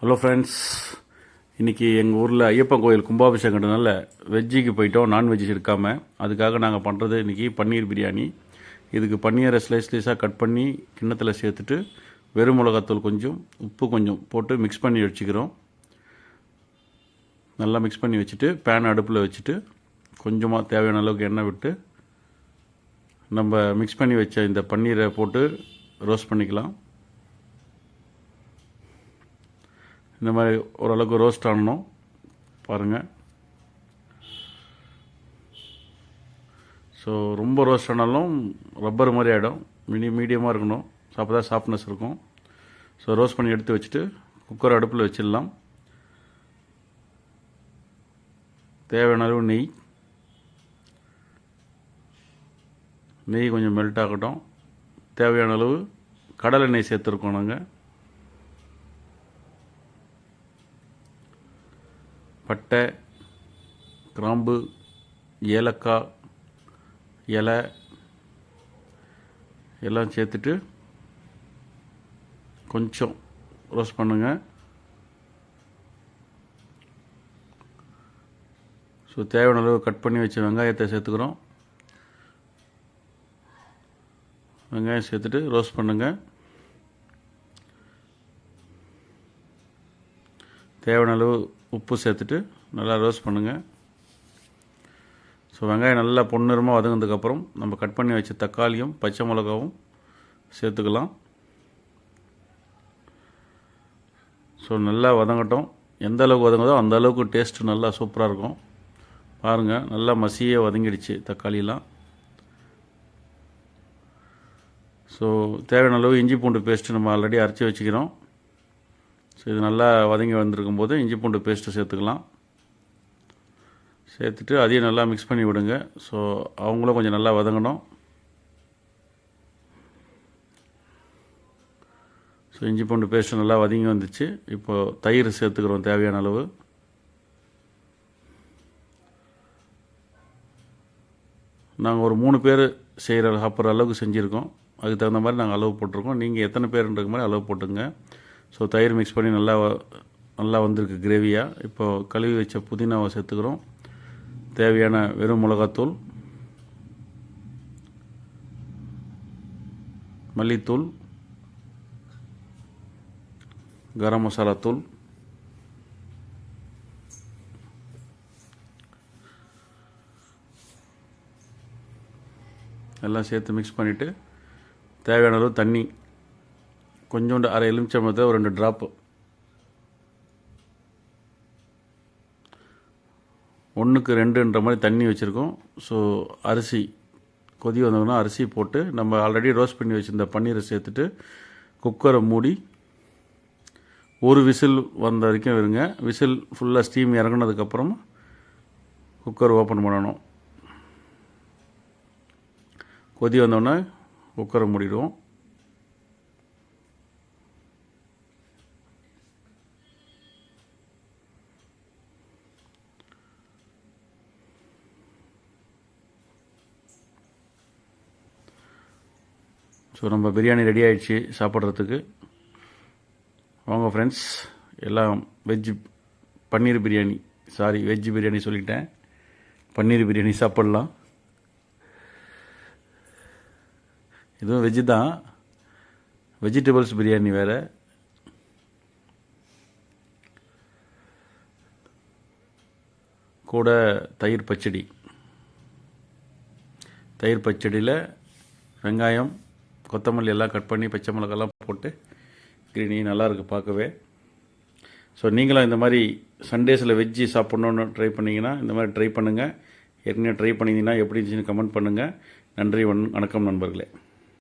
Hello friends, இன்றைக்கி எங்கள் ஊரில் ஐயப்பன் கோயில் கும்பாபிஷேகன்றனால வெஜ்ஜிக்கு போயிட்டோம், நான்வெஜ் இருக்காமல். அதுக்காக நாங்கள் பண்ணுறது இன்றைக்கி பன்னீர் பிரியாணி. இதுக்கு பன்னீரை ஸ்லைஸாக கட் பண்ணி கிண்ணத்தில் சேர்த்துட்டு வெறும் மிளகாத்தூள் கொஞ்சம், உப்பு கொஞ்சம் போட்டு மிக்ஸ் பண்ணி வச்சுக்கிறோம். நல்லா மிக்ஸ் பண்ணி வச்சுட்டு பேன் அடுப்பில் வச்சுட்டு கொஞ்சமாக தேவையான அளவுக்கு எண்ணெய் விட்டு நம்ம மிக்ஸ் பண்ணி வச்ச இந்த பன்னீரை போட்டு ரோஸ்ட் பண்ணிக்கலாம். இந்த மாதிரி ஓரளவுக்கு ரோஸ்ட் ஆகணும் பாருங்கள். ஸோ ரொம்ப ரோஸ்ட் ஆனாலும் ரப்பர் மாதிரி ஆகிடும். மீடியமாக இருக்கணும், அப்போ தான் சாஃப்ட்னஸ் இருக்கும். ஸோ ரோஸ்ட் பண்ணி எடுத்து வச்சுட்டு குக்கர் அடுப்பில் வச்சிடலாம். தேவையான அளவு நெய் கொஞ்சம் மெல்ட் ஆகட்டும். தேவையான அளவு கடலை நெய் சேர்த்துருக்கோம் நாங்கள். பட்டை, கிராம்பு, ஏலக்காய் இலை எல்லாம் சேர்த்துட்டு கொஞ்சம் ரோஸ்ட் பண்ணுங்கள். ஸோ தேவையான அளவு கட் பண்ணி வச்ச வெங்காயத்தை சேர்த்துக்கிறோம். வெங்காயம் சேர்த்துட்டு ரோஸ்ட் பண்ணுங்கள். தேவையான அளவு உப்பு சேர்த்துட்டு நல்லா ரோஸ்ட் பண்ணுங்கள். ஸோ வெங்காயம் நல்லா பொன்னிறமாக வதங்கினதுக்கப்புறம் நம்ம கட் பண்ணி வச்ச தக்காளியும் பச்சை மிளகாவும் சேர்த்துக்கலாம். ஸோ நல்லா வதங்கட்டும். எந்த அளவுக்கு வதங்குதோ அந்த அளவுக்கு டேஸ்ட்டு நல்லா சூப்பராக இருக்கும். பாருங்கள், நல்லா மசியே வதங்கிடுச்சு தக்காளிலாம். ஸோ தேவையான அளவு இஞ்சி பூண்டு பேஸ்ட்டு நம்ம ஆல்ரெடி அரைச்சி வச்சுக்கிறோம். ஸோ இது நல்லா வதங்கி வந்திருக்கும் போது இஞ்சி பூண்டு பேஸ்ட்டு சேர்த்துக்கலாம். சேர்த்துட்டு அதையும் நல்லா மிக்ஸ் பண்ணி விடுங்க. ஸோ அவங்களும் கொஞ்சம் நல்லா வதங்கணும். ஸோ இஞ்சி பூண்டு பேஸ்ட்டு நல்லா வதங்கி வந்துச்சு. இப்போது தயிர் சேர்த்துக்கிறோம் தேவையான அளவு. நாங்கள் ஒரு 3 பேர் சாப்பிட்ற அளவுக்கு செஞ்சுருக்கோம். அதுக்கு தகுந்த மாதிரி நாங்கள் அளவு போட்டிருக்கோம். நீங்கள் எத்தனை பேருன்ற மாதிரி அளவு போட்டுங்க. ஸோ தயிர் மிக்ஸ் பண்ணி நல்லா வந்திருக்கு கிரேவியாக. இப்போது கழுவி வச்ச புதினாவை சேர்த்துக்கிறோம். தேவையான வெறும் மிளகாத்தூள், மல்லித்தூள், கரம் மசாலா தூள், எல்லாம் சேர்த்து மிக்ஸ் பண்ணிவிட்டு தேவையான அளவு தண்ணி கொஞ்சோண்டு அரை எலுமிச்சம்பழத்தில் ஒரு 2 ட்ராப்பு, 1க்கு 2ன்ற மாதிரி தண்ணி வச்சுருக்கோம். ஸோ அரிசி கொதி வந்தோம்னா அரிசி போட்டு நம்ம ஆல்ரெடி ரோஸ்ட் பண்ணி வச்சுருந்த பன்னீரை சேர்த்துட்டு குக்கரை மூடி ஒரு விசில் வந்த வரைக்கும் இருங்க. விசில் ஃபுல்லாக ஸ்டீம் இறங்கினதுக்கப்புறம் குக்கர் ஓப்பன் பண்ணணும். கொதி வந்தோடனே குக்கரை மூடிடுவோம். ஸோ நம்ம பிரியாணி ரெடி ஆகிடுச்சு சாப்பிட்றதுக்கு. வாங்க ஃப்ரெண்ட்ஸ், எல்லாம் பன்னீர் பிரியாணி வெஜ் பிரியாணி சொல்லிட்டேன். பன்னீர் பிரியாணி சாப்பிட்லாம். இதுவும் வெஜ்ஜு தான், வெஜிடபிள்ஸ் பிரியாணி வேறு. கூட தயிர் பச்சடியில் வெங்காயம், கொத்தமல்லி எல்லாம் கட் பண்ணி பச்சை மிளகாலாம் போட்டு கிரீனி நல்லாயிருக்கு பார்க்கவே. ஸோ நீங்களும் இந்த மாதிரி சண்டேஸில் வெஜ்ஜி சாப்பிட்ணுன்னு ட்ரை பண்ணிங்கன்னா இந்த மாதிரி ட்ரை பண்ணுங்கள். ஏற்கனவே ட்ரை பண்ணிங்கன்னா எப்படி இருந்துச்சுன்னு கமெண்ட் பண்ணுங்கள். நன்றி, வணக்கம் நண்பர்களே.